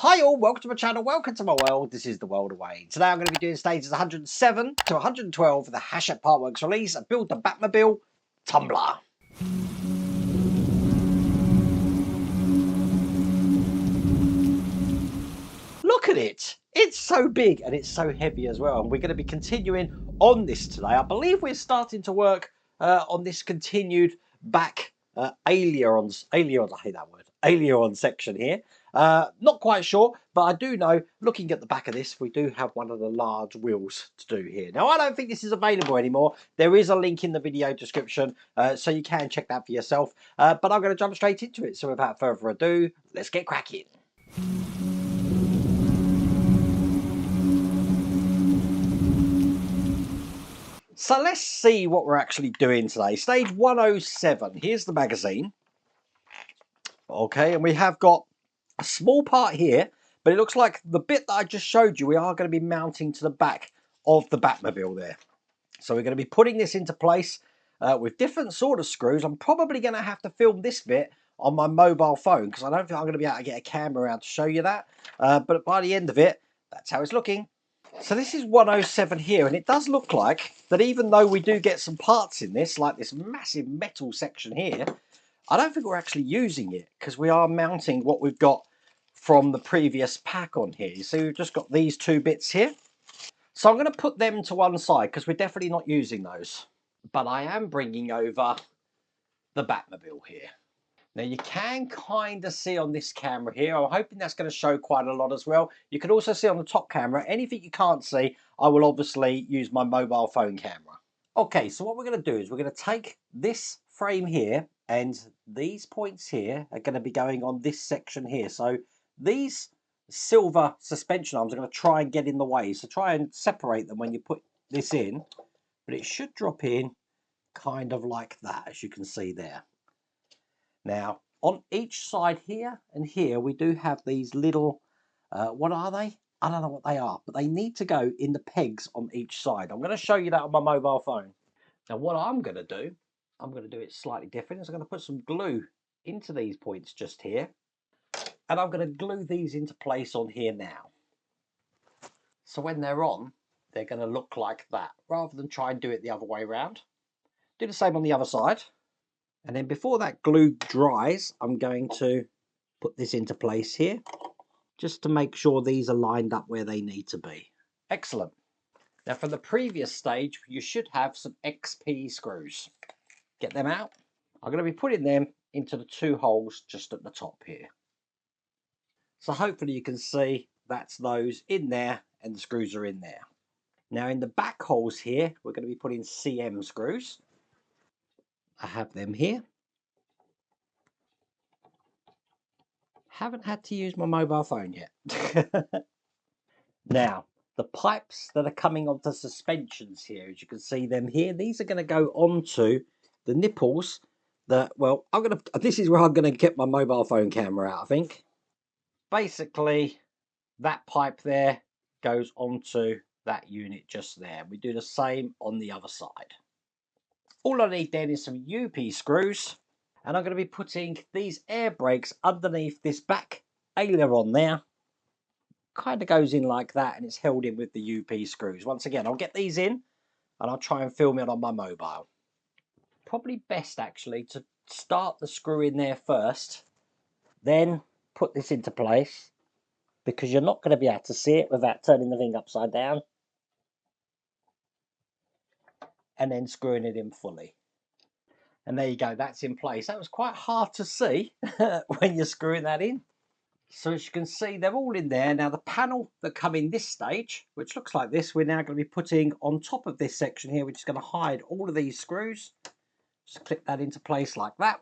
Hi all, welcome to my channel, welcome to my world. This is the world of Wayne. Today I'm going to be doing stages 107 to 112 for the Hachette Partworks release and build the Batmobile Tumbler. Look at it! It's so big and it's so heavy as well, and we're going to be continuing on this today. I believe we're starting to work on this continued back ailerons, I hate that word, aileron section here. Not quite sure, but I do know, looking at the back of this, we do have one of the large wheels to do here. Now, I don't think this is available anymore. There is a link in the video description, so you can check that for yourself. But I'm going to jump straight into it. So without further ado, let's get cracking. So let's see what we're actually doing today. Stage 107. Here's the magazine. Okay, and we have got a small part here, but it looks like the bit that I just showed you, we are going to be mounting to the back of the Batmobile there. So we're going to be putting this into place with different sort of screws. I'm probably going to have to film this bit on my mobile phone because I don't think I'm going to be able to get a camera out to show you that. But by the end of it, that's how it's looking. So this is 107 here, and it does look like that even though we do get some parts in this, like this massive metal section here, I don't think we're actually using it because we are mounting what we've got from the previous pack on here. So we've just got these two bits here. So I'm going to put them to one side because we're definitely not using those. But I am bringing over the Batmobile here. Now you can kind of see on this camera here, I'm hoping that's going to show quite a lot as well. You can also see on the top camera, anything you can't see, I will obviously use my mobile phone camera. Okay, so what we're going to do is we're going to take this frame here, and these points here are going to be going on this section here. So these silver suspension arms are going to try and get in the way. So try and separate them when you put this in, but it should drop in kind of like that, as you can see there. Now, on each side here and here, we do have these little, what are they? I don't know what they are, but they need to go in the pegs on each side. I'm going to show you that on my mobile phone. Now, what I'm going to do, I'm going to do it slightly different. I'm going to put some glue into these points just here. And I'm going to glue these into place on here now. So when they're on, they're going to look like that, rather than try and do it the other way around. Do the same on the other side. And then before that glue dries, I'm going to put this into place here, just to make sure these are lined up where they need to be. Excellent. Now from the previous stage, you should have some XP screws. Get them out. I'm going to be putting them into the two holes just at the top here. So hopefully you can see that's those in there and the screws are in there. Now in the back holes here, we're going to be putting CM screws. I have them here. Haven't had to use my mobile phone yet. Now, the pipes that are coming onto suspensions here, as you can see them here, these are going to go onto the nipples that, well, this is where I'm going to get my mobile phone camera out, I think. Basically, that pipe there goes onto that unit just there. We do the same on the other side. All I need then is some UP screws, and I'm going to be putting these air brakes underneath this back aileron there. Kind of goes in like that, and it's held in with the UP screws. Once again, I'll get these in and I'll try and film it on my mobile. Probably best actually to start the screw in there first, then put this into place, because you're not going to be able to see it without turning the thing upside down and then screwing it in fully. And there you go, that's in place. That was quite hard to see when you're screwing that in. So as you can see, they're all in there. Now the panel that come in this stage, which looks like this, we're now going to be putting on top of this section here, which is going to hide all of these screws. Just clip that into place like that.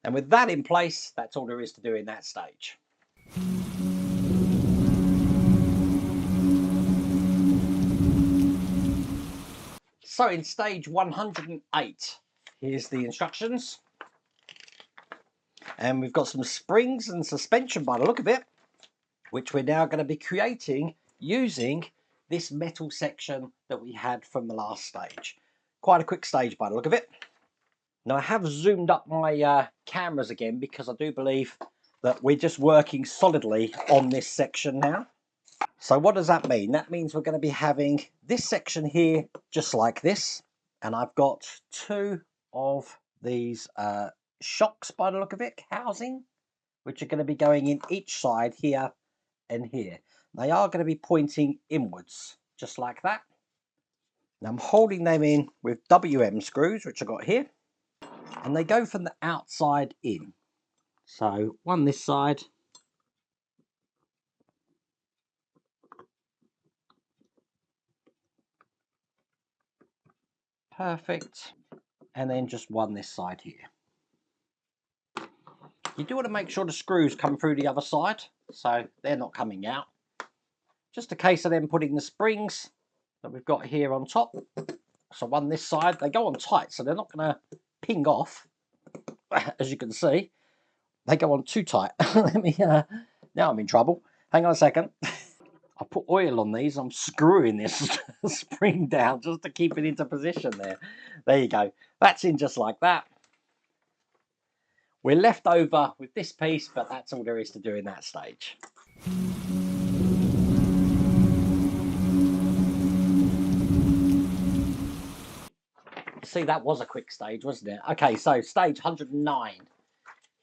And with that in place, that's all there is to do in that stage. So in stage 108, here's the instructions. And we've got some springs and suspension by the look of it, which we're now going to be creating using this metal section that we had from the last stage. Quite a quick stage by the look of it. Now I have zoomed up my cameras again because I do believe that we're just working solidly on this section now. So what does that mean? That means we're going to be having this section here just like this, and I've got two of these shocks by the look of it, housing, which are going to be going in each side here and here. They are going to be pointing inwards just like that. Now I'm holding them in with WM screws, which I've got here, and they go from the outside in. So one this side, perfect, and then just one this side here. You do want to make sure the screws come through the other side, so they're not coming out. Just a case of them putting the springs that we've got here on top. So one this side, they go on tight, so they're not going to ping off, as you can see. They go on too tight. Let me, now I'm in trouble. Hang on a second. I put oil on these. I'm screwing this spring down just to keep it into position there. There you go. That's in just like that. We're left over with this piece, but that's all there is to do in that stage. See, that was a quick stage, wasn't it? Okay, so stage 109.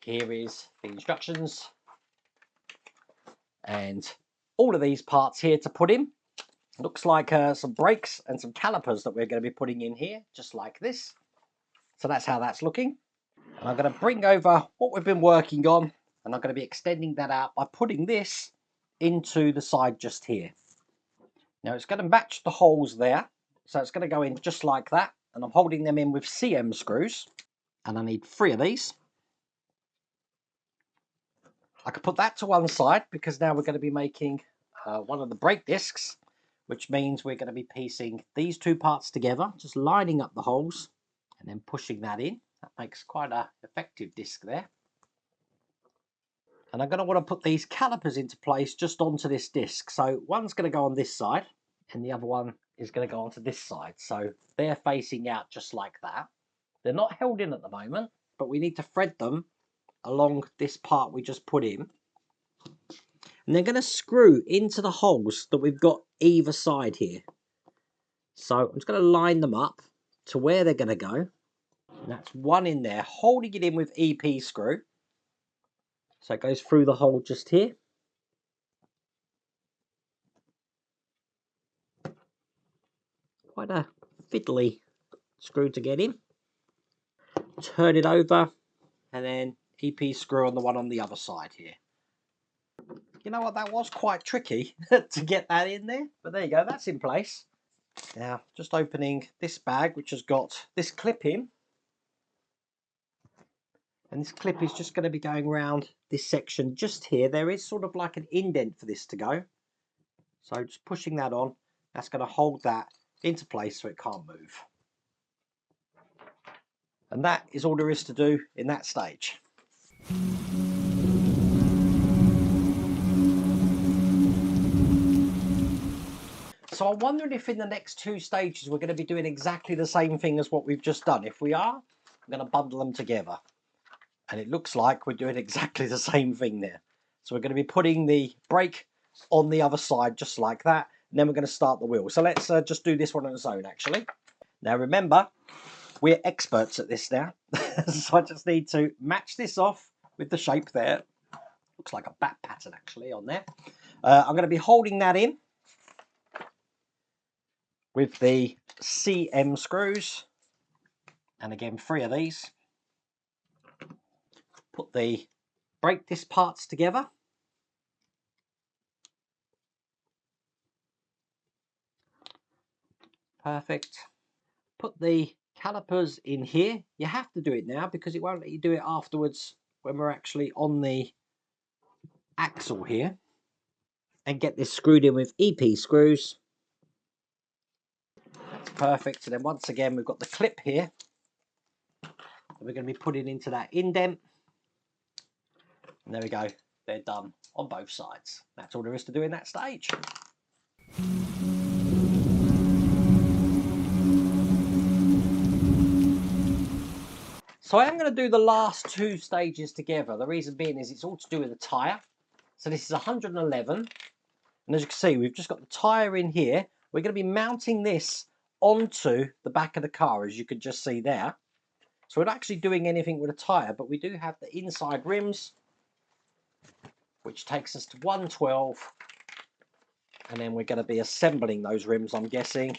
Here is the instructions. And all of these parts here to put in. Looks like some brakes and some calipers that we're going to be putting in here, just like this. So that's how that's looking. And I'm going to bring over what we've been working on, and I'm going to be extending that out by putting this into the side just here. Now it's going to match the holes there, so it's going to go in just like that, and I'm holding them in with CM screws, and I need 3 of these. I could put that to one side because now we're going to be making one of the brake discs, which means we're going to be piecing these 2 parts together, just lining up the holes and then pushing that in. That makes quite an effective disc there. And I'm going to want to put these calipers into place just onto this disc. So one's going to go on this side and the other one is going to go onto this side. So they're facing out just like that. They're not held in at the moment, but we need to thread them along this part we just put in. And they're going to screw into the holes that we've got either side here. So I'm just going to line them up to where they're going to go. And that's one in there, holding it in with EP screw. So it goes through the hole just here. Quite a fiddly screw to get in. Turn it over and then EP screw on the one on the other side here. You know what, that was quite tricky to get that in there, but there you go, that's in place. Now just opening this bag, which has got this clip in. And this clip is just going to be going around this section just here. There is sort of like an indent for this to go. So just pushing that on, that's going to hold that into place so it can't move. And that is all there is to do in that stage. So I'm wondering if in the next 2 stages we're going to be doing exactly the same thing as what we've just done. If we are, I'm going to bundle them together. And it looks like we're doing exactly the same thing there. So we're going to be putting the brake on the other side just like that. And then we're going to start the wheel. So let's just do this one on its own actually. Now remember, we're experts at this now. So I just need to match this off with the shape there. Looks like a bat pattern actually on there. I'm going to be holding that in with the CM screws. And again, 3 of these. Put the brake disc parts together. Perfect. Put the calipers in here. You have to do it now because it won't let you do it afterwards when we're actually on the axle here. And get this screwed in with EP screws. That's perfect. And then once again, we've got the clip here that we're going to be putting into that indent. And there we go. They're done on both sides. That's all there is to do in that stage. So I am going to do the last two stages together. The reason being is it's all to do with the tyre. So this is 111. And as you can see, we've just got the tyre in here. We're going to be mounting this onto the back of the car, as you can just see there. So we're not actually doing anything with a tyre, but we do have the inside rims, which takes us to 112. And then we're going to be assembling those rims, I'm guessing,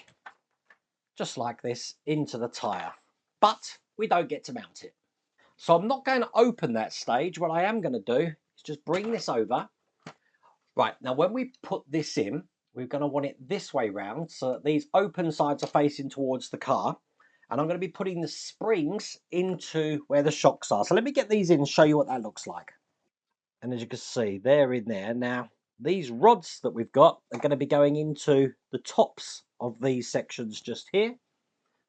just like this, into the tyre. But we don't get to mount it. So I'm not going to open that stage. What I am going to do is just bring this over. Right, now when we put this in, we're going to want it this way round so that these open sides are facing towards the car. And I'm going to be putting the springs into where the shocks are. So let me get these in and show you what that looks like. And as you can see, they're in there. Now, these rods that we've got are going to be going into the tops of these sections just here.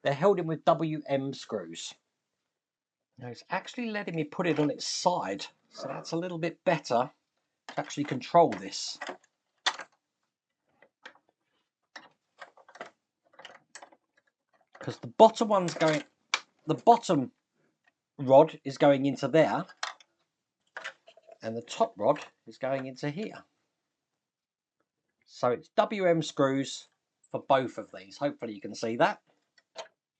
They're held in with WM screws. Now, it's actually letting me put it on its side. So that's a little bit better to actually control this. Because the bottom one's going, the bottom rod is going into there, and the top rod is going into here. So it's WM screws for both of these. Hopefully you can see that.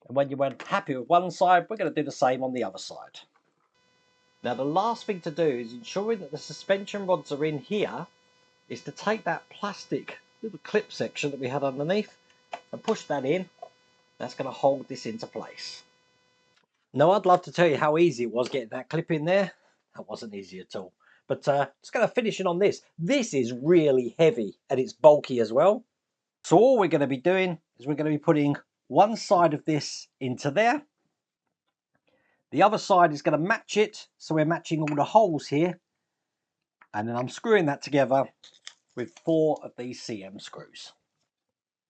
And when you're happy with one side, we're going to do the same on the other side. Now the last thing to do is ensuring that the suspension rods are in here, is to take that plastic little clip section that we had underneath and push that in. That's going to hold this into place. Now I'd love to tell you how easy it was getting that clip in there. That wasn't easy at all. But just going to finish it on this. This is really heavy and it's bulky as well. So all we're going to be doing is we're going to be putting one side of this into there. The other side is going to match it. So we're matching all the holes here. And then I'm screwing that together with 4 of these CM screws.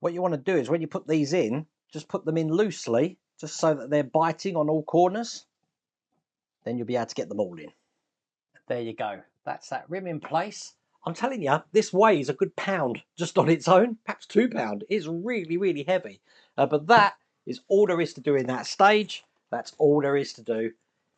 What you want to do is when you put these in, just put them in loosely, just so that they're biting on all corners. Then you'll be able to get them all in. There you go. That's that rim in place. I'm telling you, this weighs a good pound just on its own, perhaps £2. It's really, really heavy. But that is all there is to do in that stage. That's all there is to do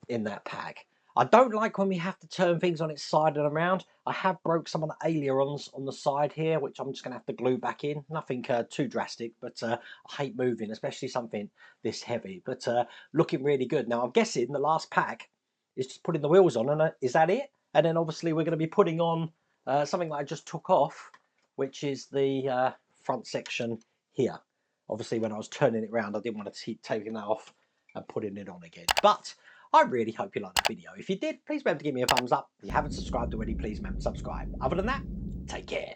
in that pack. I don't like when we have to turn things on its side and around. I have broke some of the ailerons on the side here, which I'm just going to have to glue back in. Nothing too drastic, but I hate moving, especially something this heavy. But looking really good. Now, I'm guessing the last pack is just putting the wheels on, and is that it? And then obviously we're going to be putting on something that I just took off, which is the front section here. Obviously, when I was turning it around, I didn't want to keep taking that off and putting it on again. But I really hope you liked the video. If you did, please remember to give me a thumbs up. If you haven't subscribed already, please remember to subscribe. Other than that, take care.